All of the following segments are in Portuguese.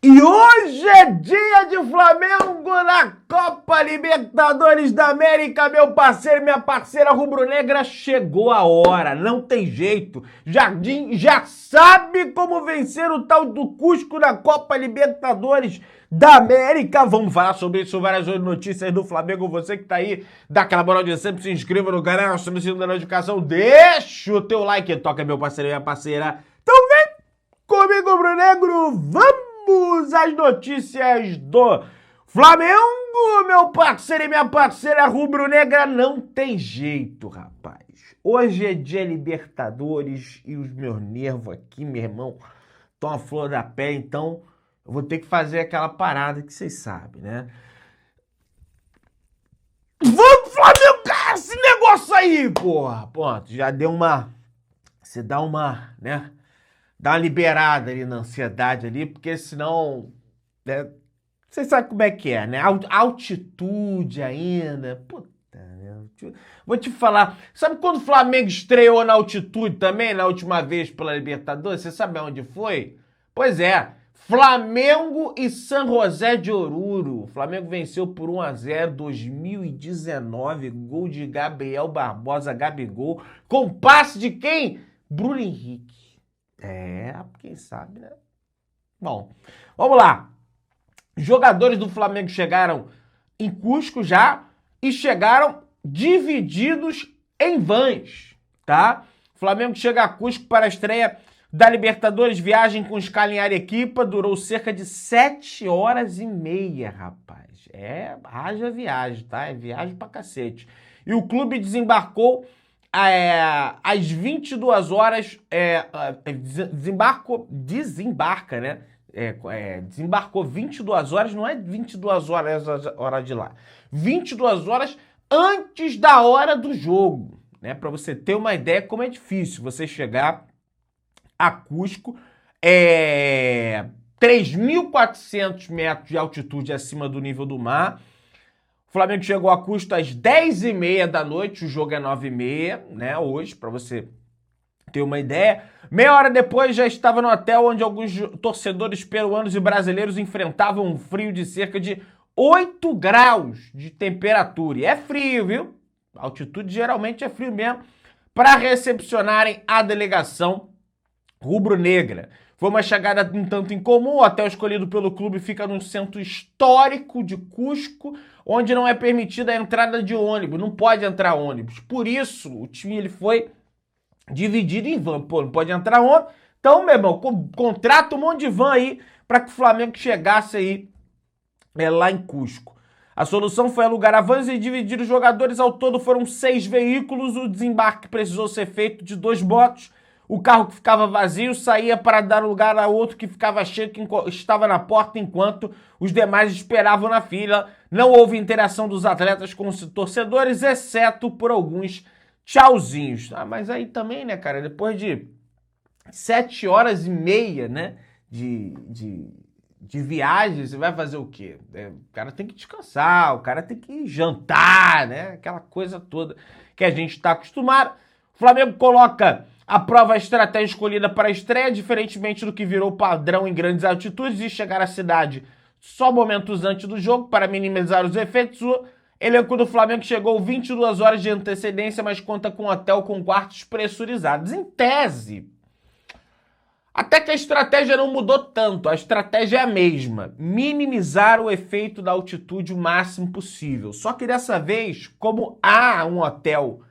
E hoje é dia de Flamengo na Copa Libertadores da América, meu parceiro e minha parceira rubro-negra. Chegou a hora, não tem jeito. Jardim já sabe como vencer o tal do Cusco na Copa Libertadores da América. Vamos falar sobre isso, várias notícias do Flamengo. Você que tá aí, dá aquela moral de sempre, se inscreva no canal, aciona o sininho da notificação, deixa o teu like, toca meu parceiro e minha parceira. Então vem comigo, rubro-negro, vamos às notícias do Flamengo, meu parceiro e minha parceira rubro-negra. Não tem jeito, rapaz. Hoje é dia Libertadores e os meus nervos aqui, meu irmão, estão à flor da pele, então eu vou ter que fazer aquela parada que vocês sabem, né? Vamos, Flamengo, cara, esse negócio aí, porra. Pronto, já deu uma... Você dá uma, né? Dá uma liberada ali na ansiedade ali, porque senão, né, você sabe como é que é, né? Altitude ainda, puta, né? Vou te falar, sabe quando o Flamengo estreou na altitude também, na última vez pela Libertadores? Você sabe onde foi? Pois é, Flamengo e San José de Oruro. O Flamengo venceu por 1-0, 2019, gol de Gabriel Barbosa, Gabigol, com passe de quem? Bruno Henrique. Quem sabe, né? Bom, vamos lá. Jogadores do Flamengo chegaram em Cusco já e chegaram divididos em vans, tá? O Flamengo chega a Cusco para a estreia da Libertadores, viagem com escala em Arequipa, durou cerca de 7 horas e meia, rapaz. Haja viagem, tá? É viagem pra cacete. E o clube desembarcou às 22 horas, desembarca, né? Desembarcou 22 horas, não é 22 horas a hora de lá. 22 horas antes da hora do jogo, né? Para você ter uma ideia como é difícil você chegar a Cusco, 3.400 metros de altitude acima do nível do mar. O Flamengo chegou a Cusco às 10h30 da noite, o jogo é 9h30, né, hoje, para você ter uma ideia. Meia hora depois já estava no hotel onde alguns torcedores peruanos e brasileiros enfrentavam um frio de cerca de 8 graus de temperatura. E é frio, viu? A altitude geralmente é frio mesmo, para recepcionarem a delegação rubro-negra. Foi uma chegada um tanto incomum, o hotel escolhido pelo clube fica no centro histórico de Cusco, onde não é permitida a entrada de ônibus, não pode entrar ônibus. Por isso, o time ele foi dividido em van. Pô, não pode entrar ônibus. Então, meu irmão, contrata um monte de van aí para que o Flamengo chegasse aí lá em Cusco. A solução foi alugar a vans e dividir os jogadores. Ao todo foram 6 veículos. O desembarque precisou ser feito de 2 motos. O carro que ficava vazio saía para dar lugar a outro que ficava cheio, que estava na porta, enquanto os demais esperavam na fila. Não houve interação dos atletas com os torcedores, exceto por alguns tchauzinhos. Mas aí também, né, cara, depois de 7 horas e meia, né, de viagem, você vai fazer o quê? O cara tem que descansar, o cara tem que jantar, né, aquela coisa toda que a gente está acostumado. O Flamengo coloca a prova, a estratégia escolhida para a estreia, diferentemente do que virou padrão em grandes altitudes, e chegar à cidade só momentos antes do jogo para minimizar os efeitos. O elenco do Flamengo chegou 22 horas de antecedência, mas conta com um hotel com quartos pressurizados. Em tese, até que a estratégia não mudou tanto, a estratégia é a mesma, minimizar o efeito da altitude o máximo possível. Só que dessa vez, como há um hotel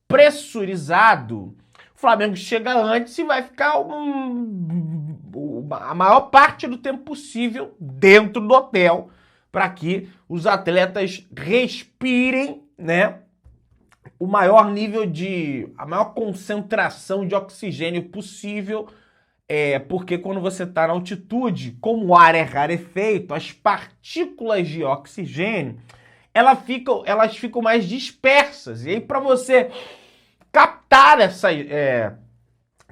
pressurizado, o Flamengo chega antes e vai ficar a maior parte do tempo possível dentro do hotel para que os atletas respirem, né, o maior nível a maior concentração de oxigênio possível, porque quando você está na altitude, como o ar é rarefeito, as partículas de oxigênio elas ficam mais dispersas. E aí, para você captar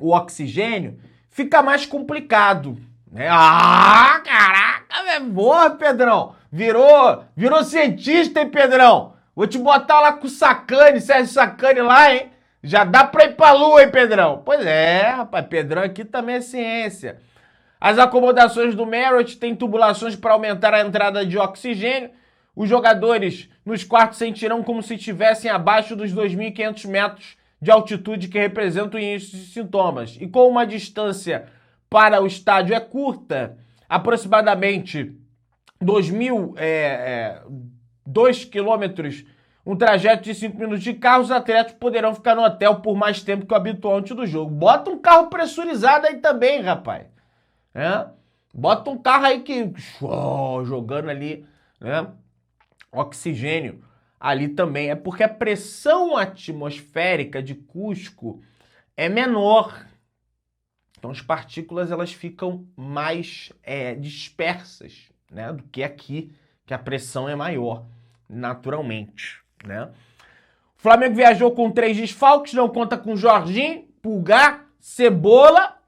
o oxigênio, fica mais complicado, né? Caraca, é boa, Pedrão. Virou cientista, hein, Pedrão? Vou te botar lá com o Sacani, Sérgio Sacani lá, hein? Já dá pra ir pra lua, hein, Pedrão? Pois é, rapaz, Pedrão aqui também é ciência. As acomodações do Marriott têm tubulações para aumentar a entrada de oxigênio. Os jogadores nos quartos sentirão como se estivessem abaixo dos 2.500 metros de altitude que representam o início de sintomas. E como uma distância para o estádio é curta, aproximadamente 2 quilômetros, um trajeto de 5 minutos de carro, os atletas poderão ficar no hotel por mais tempo que o habitual antes do jogo. Bota um carro pressurizado aí também, rapaz. Bota um carro aí que jogando ali, né? Oxigênio ali também. É porque a pressão atmosférica de Cusco é menor. Então as partículas elas ficam mais dispersas, né, do que aqui, que a pressão é maior, naturalmente, né? O Flamengo viajou com 3 desfalques, não conta com Jorginho, Pulgar, Cebola,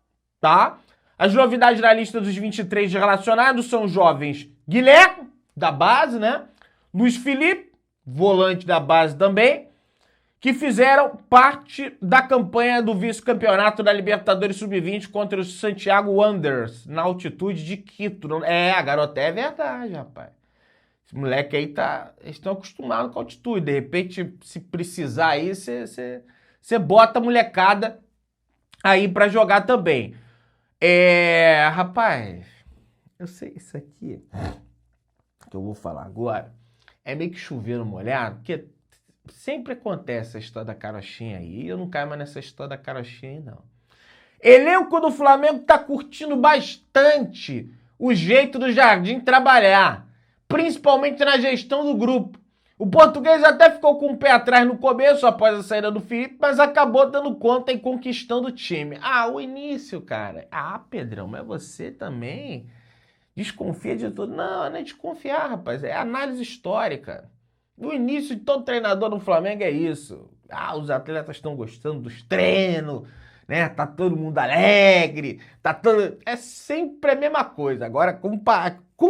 tá? As novidades na lista dos 23 relacionados são jovens Guilherme, da base, né? Luiz Felipe, volante da base também, que fizeram parte da campanha do vice-campeonato da Libertadores Sub-20 contra o Santiago Wanderers, na altitude de Quito. A garota é verdade, rapaz. Esse moleque aí eles estão acostumados com a altitude. De repente, se precisar aí, você bota a molecada aí pra jogar também. Rapaz, eu sei isso aqui que eu vou falar agora. É meio que chover no molhado, porque sempre acontece a história da carochinha aí. E eu não caio mais nessa história da carochinha aí, não. Elenco do Flamengo tá curtindo bastante o jeito do Jardim trabalhar, principalmente na gestão do grupo. O português até ficou com o pé atrás no começo, após a saída do Felipe, mas acabou dando conta e conquistando o time. O início, cara. Pedrão, mas você também desconfia de tudo. Não é desconfiar, rapaz. É análise histórica. No início de todo treinador no Flamengo é isso. Os atletas estão gostando dos treinos, né? Tá todo mundo alegre, É sempre a mesma coisa. Agora, com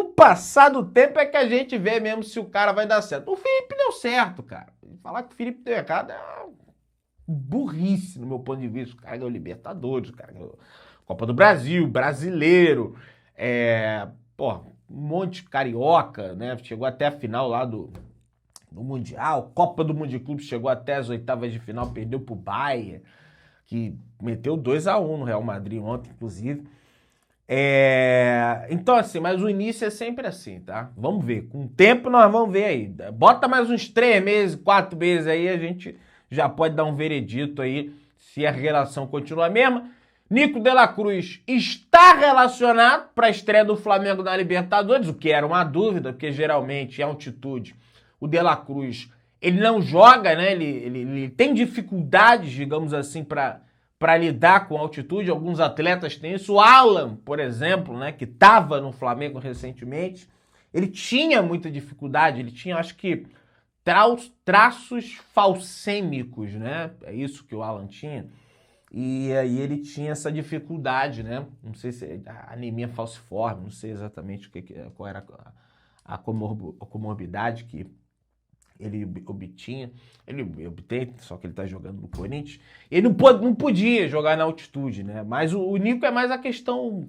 o passar do tempo é que a gente vê mesmo se o cara vai dar certo. O Felipe deu certo, cara. Falar que o Felipe deu errado é uma burrice, no meu ponto de vista. O cara ganhou Libertadores, o cara ganhou Copa do Brasil, brasileiro, um monte de carioca, né? Chegou até a final lá do Mundial, Copa do Mundo de Clubes, chegou até as oitavas de final, perdeu pro Bayern, que meteu 2-1 no Real Madrid ontem, inclusive. Então, assim, mas o início é sempre assim, tá? Vamos ver. Com o tempo nós vamos ver aí. Bota mais uns 3 meses, 4 meses aí, a gente já pode dar um veredito aí se a relação continua a mesma. Nico de la Cruz está relacionado para a estreia do Flamengo na Libertadores, o que era uma dúvida, porque geralmente em altitude o de la Cruz ele não joga, né? Ele tem dificuldades, digamos assim, para lidar com altitude. Alguns atletas têm isso. O Alan, por exemplo, né, que estava no Flamengo recentemente, ele tinha muita dificuldade, ele tinha, acho que, traços falcêmicos, né? É isso que o Alan tinha. E aí ele tinha essa dificuldade, né? Não sei se anemia falciforme, não sei exatamente qual era a comorbidade que ele obtinha. Ele obtém, só que ele tá jogando no Corinthians. Ele não podia jogar na altitude, né? Mas o Nico é mais a questão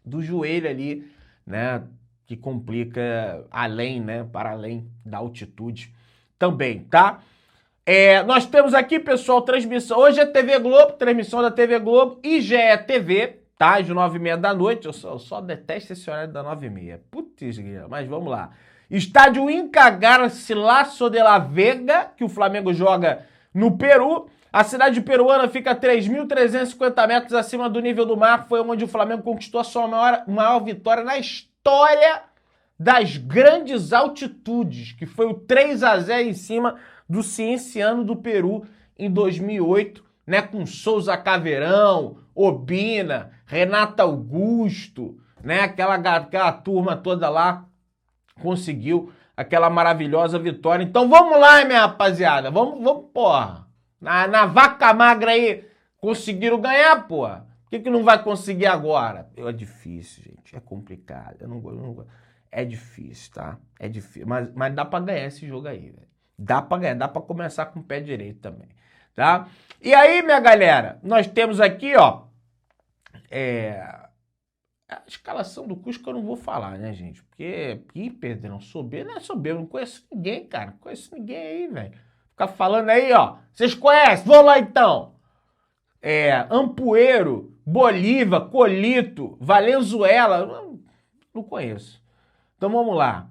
do joelho ali, né? Que complica além, né? Para além da altitude também, tá? Nós temos aqui, pessoal, transmissão. Hoje é TV Globo, transmissão da TV Globo e GE tá? Às 9h30 da noite. Eu só detesto esse horário da 9h30. Putz, mas vamos lá. Estádio Inca Garcilaso de la Vega, que o Flamengo joga no Peru. A cidade peruana fica a 3.350 metros acima do nível do mar. Foi onde o Flamengo conquistou a sua maior vitória na história das grandes altitudes, que foi o 3-0 em cima do Cienciano do Peru em 2008, né, com Souza Caveirão, Obina, Renato Augusto, né, aquela turma toda lá conseguiu aquela maravilhosa vitória. Então vamos lá, minha rapaziada, vamos porra, na vaca magra aí, conseguiram ganhar, porra. Por que não vai conseguir agora? É difícil, gente, é complicado, eu não é difícil, tá? É difícil, mas dá pra ganhar esse jogo aí, velho. Dá pra ganhar, dá pra começar com o pé direito também, tá? E aí, minha galera, nós temos aqui, ó, A escalação do Cusco eu não vou falar, né, gente? Porque, Pedrão, soberbo não é soberbo. Não conheço ninguém, cara. Não conheço ninguém aí, velho. Ficar falando aí, ó. Vocês conhecem? Vamos lá, então. Ampuero, Bolívar, Colito, Valenzuela. Não conheço. Então, vamos lá.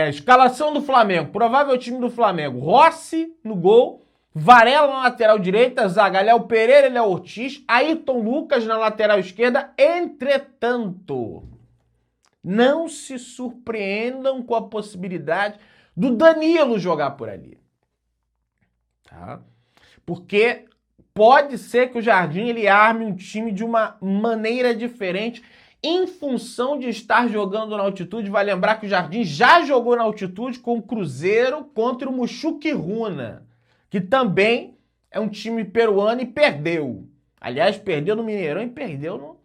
Escalação do Flamengo. Provável time do Flamengo. Rossi no gol. Varela na lateral direita, zaga Léo Pereira e Léo Ortiz, Ayrton Lucas na lateral esquerda. Entretanto, não se surpreendam com a possibilidade do Danilo jogar por ali. Tá? Porque pode ser que o Jardim ele arme um time de uma maneira diferente em função de estar jogando na altitude. Vai lembrar que o Jardim já jogou na altitude com o Cruzeiro contra o Mushuc Runa, que também é um time peruano e perdeu. Aliás, perdeu no Mineirão e perdeu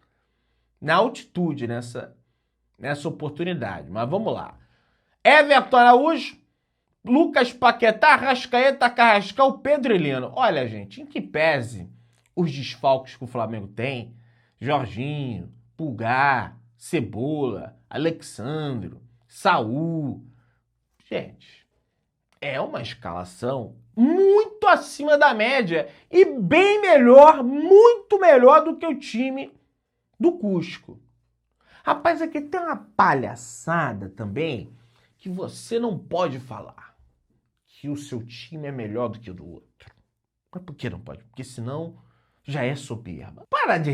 na altitude nessa oportunidade. Mas vamos lá. Everton Araújo, Lucas Paquetá, Arrascaeta, Carrascal, Pedro e Lino. Olha, gente, em que pese os desfalques que o Flamengo tem, Jorginho, Pulgar, Cebola, Alexandro, Saul. Gente, é uma escalação muito acima da média e bem melhor, muito melhor do que o time do Cusco. Rapaz, aqui tem uma palhaçada também que você não pode falar que o seu time é melhor do que o do outro. Mas por que não pode? Porque senão já é soberba. Para de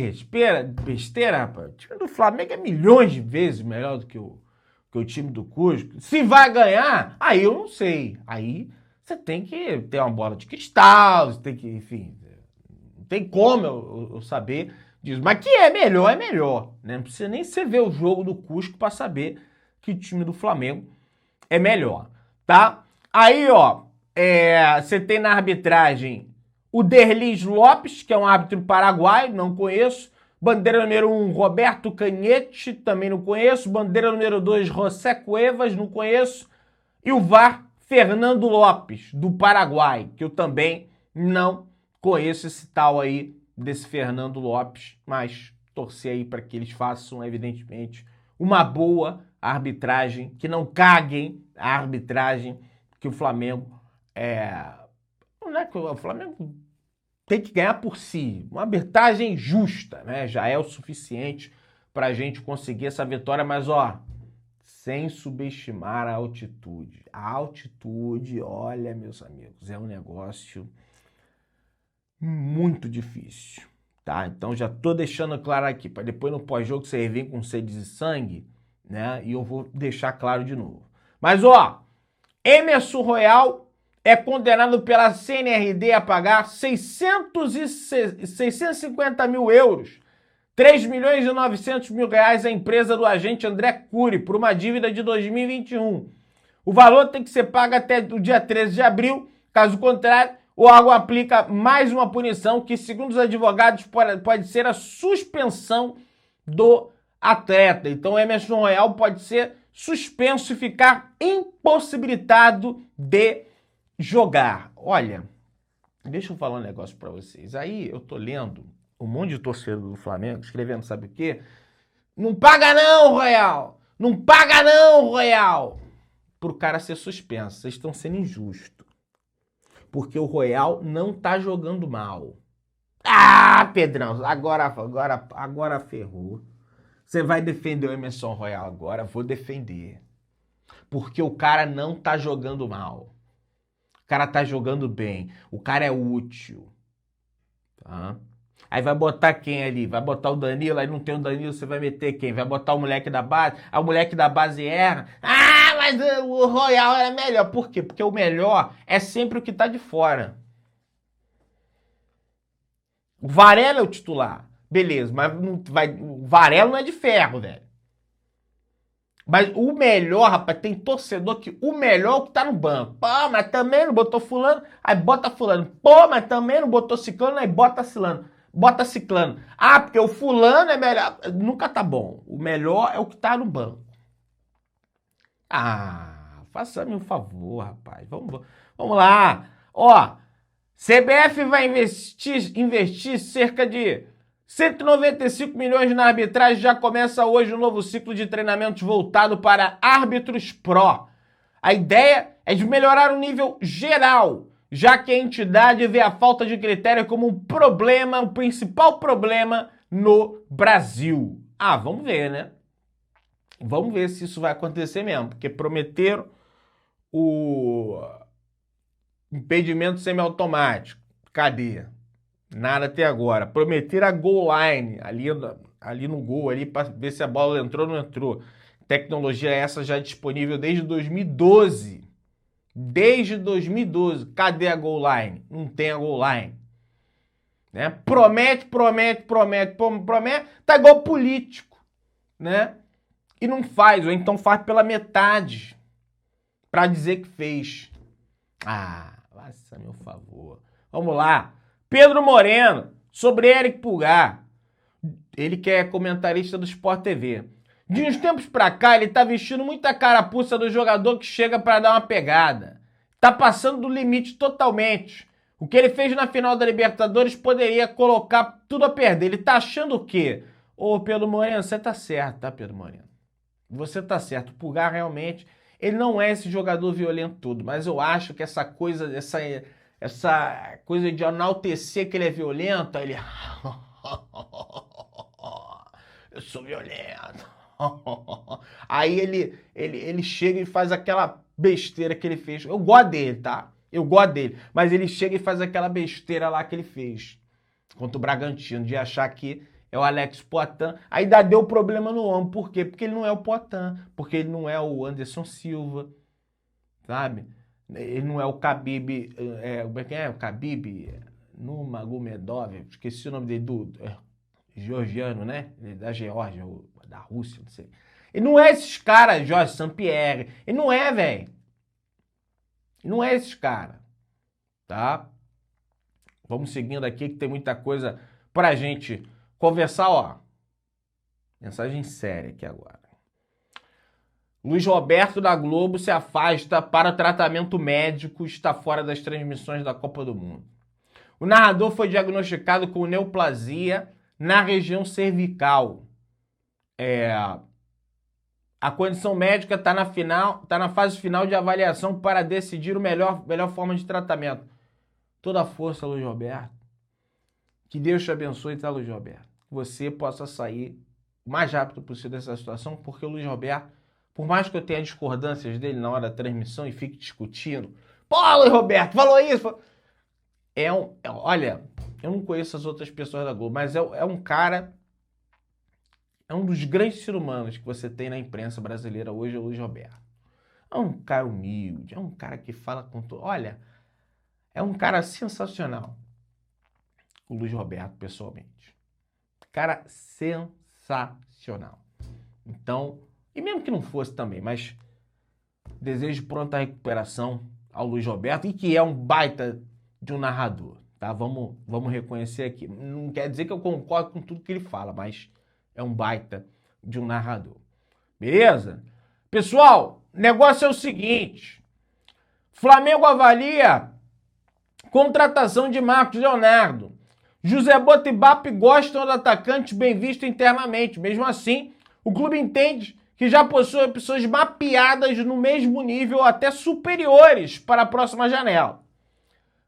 besteira, rapaz. O time do Flamengo é milhões de vezes melhor do que o time do Cusco. Se vai ganhar, aí eu não sei. Aí você tem que ter uma bola de cristal, você tem que, enfim, não tem como eu saber disso. Mas que é melhor, né? Não precisa nem você ver o jogo do Cusco para saber que o time do Flamengo é melhor, tá? Aí, ó, você tem na arbitragem o Derlis Lopes, que é um árbitro paraguaio, não conheço. Bandeira número 1, Roberto Canhete, também não conheço. Bandeira número 2, José Cuevas, não conheço. E o VAR, Fernando Lopes, do Paraguai, que eu também não conheço esse tal aí desse Fernando Lopes, mas torcer aí para que eles façam, evidentemente, uma boa arbitragem, que não caguem a arbitragem, que o Flamengo não é que o Flamengo tem que ganhar por si. Uma arbitragem justa, né? Já é o suficiente para a gente conseguir essa vitória, mas ó, sem subestimar a altitude. A altitude, olha, meus amigos, é um negócio muito difícil, tá? Então já tô deixando claro aqui, para depois no pós-jogo você vir com sede de sangue, né? E eu vou deixar claro de novo. Mas ó, Emerson Royal é condenado pela CNRD a pagar 650 mil euros, 3 milhões e 900 mil reais à empresa do agente André Cury por uma dívida de 2021. O valor tem que ser pago até o dia 13 de abril, caso contrário, o órgão aplica mais uma punição que, segundo os advogados, pode ser a suspensão do atleta. Então, Emerson Royal pode ser suspenso e ficar impossibilitado de jogar. Olha, deixa eu falar um negócio pra vocês. Aí eu tô lendo um monte de torcedor do Flamengo escrevendo, sabe o quê? Não paga não, Royal! Não paga não, Royal! Pro cara ser suspenso. Vocês estão sendo injustos. Porque o Royal não tá jogando mal. Ah, Pedrão, agora ferrou. Você vai defender o Emerson Royal agora? Vou defender. Porque o cara não tá jogando mal. O cara tá jogando bem. O cara é útil. Tá? Aí vai botar quem ali? Vai botar o Danilo, aí não tem o Danilo, você vai meter quem? Vai botar o moleque da base? Aí o moleque da base erra. Ah, mas o Royal é melhor. Por quê? Porque o melhor é sempre o que tá de fora. O Varela é o titular. Beleza, mas o Varela não é de ferro, velho. Mas o melhor, rapaz, tem torcedor que o melhor é o que tá no banco. Pô, mas também não botou fulano, aí bota fulano. Pô, mas também não botou ciclano, aí bota ciclano. Bota ciclano. Ah, porque o fulano é melhor. Nunca tá bom. O melhor é o que tá no banco. Ah, faça-me um favor, rapaz. Vamos lá. Ó, CBF vai investir cerca de 195 milhões na arbitragem, já começa hoje um novo ciclo de treinamentos voltado para árbitros pró. A ideia é de melhorar o nível geral, já que a entidade vê a falta de critério como um problema, o principal problema no Brasil. Ah, vamos ver, né? Vamos ver se isso vai acontecer mesmo, porque prometeram o impedimento semiautomático. Cadê? Nada até agora. Prometeram a goal line, ali no gol, ali para ver se a bola entrou ou não entrou. Tecnologia essa já disponível desde 2012. Desde 2012. Cadê a goal line? Não tem a goal line. Né? Promete. Tá igual político, né? E não faz, ou então faz pela metade para dizer que fez. Ah, faça meu favor. Vamos lá. Pedro Moreno, sobre Eric Pulgar. Ele que é comentarista do Sport TV. De uns tempos pra cá, ele tá vestindo muita carapuça do jogador que chega pra dar uma pegada. Tá passando do limite totalmente. O que ele fez na final da Libertadores poderia colocar tudo a perder. Ele tá achando o quê? Ô, Pedro Moreno, você tá certo, tá, Pedro Moreno? Você tá certo. O Pulgar realmente, ele não é esse jogador violento todo, mas eu acho que essa coisa de enaltecer que ele é violento, ele... eu sou violento. Aí ele chega e faz aquela besteira que ele fez. Eu gosto dele, tá? Eu gosto dele. Mas ele chega e faz aquela besteira lá que ele fez contra o Bragantino, de achar que é o Alex Poitin. Aí deu problema no homem. Por quê? Porque ele não é o Poitin. Porque ele não é o Anderson Silva. Sabe? Ele não é o Khabib. Como é que é? O Khabib Nurmagomedov. Esqueci o nome dele. Georgiano, né? Da Geórgia, ou da Rússia, não sei. Ele não é esses caras, Jorge Sampierre. Ele não é, velho. Ele não é esses caras. Tá? Vamos seguindo aqui que tem muita coisa pra gente conversar, ó. Mensagem séria aqui agora. Luiz Roberto da Globo se afasta para tratamento médico e está fora das transmissões da Copa do Mundo. O narrador foi diagnosticado com neoplasia na região cervical. A condição médica está na fase final de avaliação para decidir a melhor forma de tratamento. Toda a força, Luiz Roberto. Que Deus te abençoe, tá, Luiz Roberto? Que você possa sair o mais rápido possível dessa situação, porque o Luiz Roberto, por mais que eu tenha discordâncias dele na hora da transmissão e fique discutindo, pô, Luiz Roberto, falou isso. Olha, eu não conheço as outras pessoas da Globo, mas é um cara, é um dos grandes seres humanos que você tem na imprensa brasileira hoje, é o Luiz Roberto. É um cara humilde, é um cara que fala com todo... Olha, é um cara sensacional, o Luiz Roberto, pessoalmente. Cara sensacional. Então, e mesmo que não fosse também, mas desejo pronta recuperação ao Luiz Roberto, e que é um baita de um narrador, tá? Vamos reconhecer aqui. Não quer dizer que eu concordo com tudo que ele fala, mas é um baita de um narrador. Beleza? Pessoal, o negócio é o seguinte. Flamengo avalia contratação de Marcos Leonardo. José Bota e Bap gostam do atacante bem visto internamente. Mesmo assim, o clube entende que já possui opções mapeadas no mesmo nível, até superiores para a próxima janela.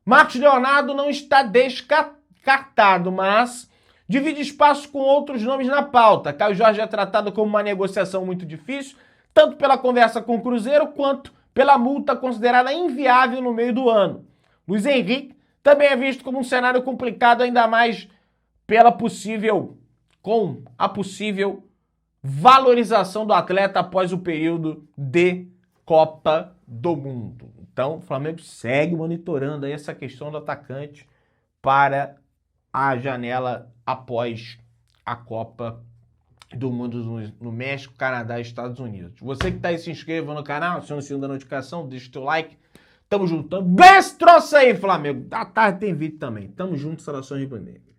Marcos Leonardo não está descartado, mas divide espaço com outros nomes na pauta. Caio Jorge é tratado como uma negociação muito difícil, tanto pela conversa com o Cruzeiro, quanto pela multa considerada inviável no meio do ano. Luiz Henrique também é visto como um cenário complicado, ainda mais com a possível valorização do atleta após o período de Copa do Mundo. Então, o Flamengo segue monitorando aí essa questão do atacante para a janela após a Copa do Mundo no México, Canadá e Estados Unidos. Você que tá aí, se inscreva no canal, aciona o sininho da notificação, deixa o teu like. Tamo junto. Bem esse troço aí, Flamengo. Da tarde tem vídeo também. Tamo junto, saudações rubro-negras.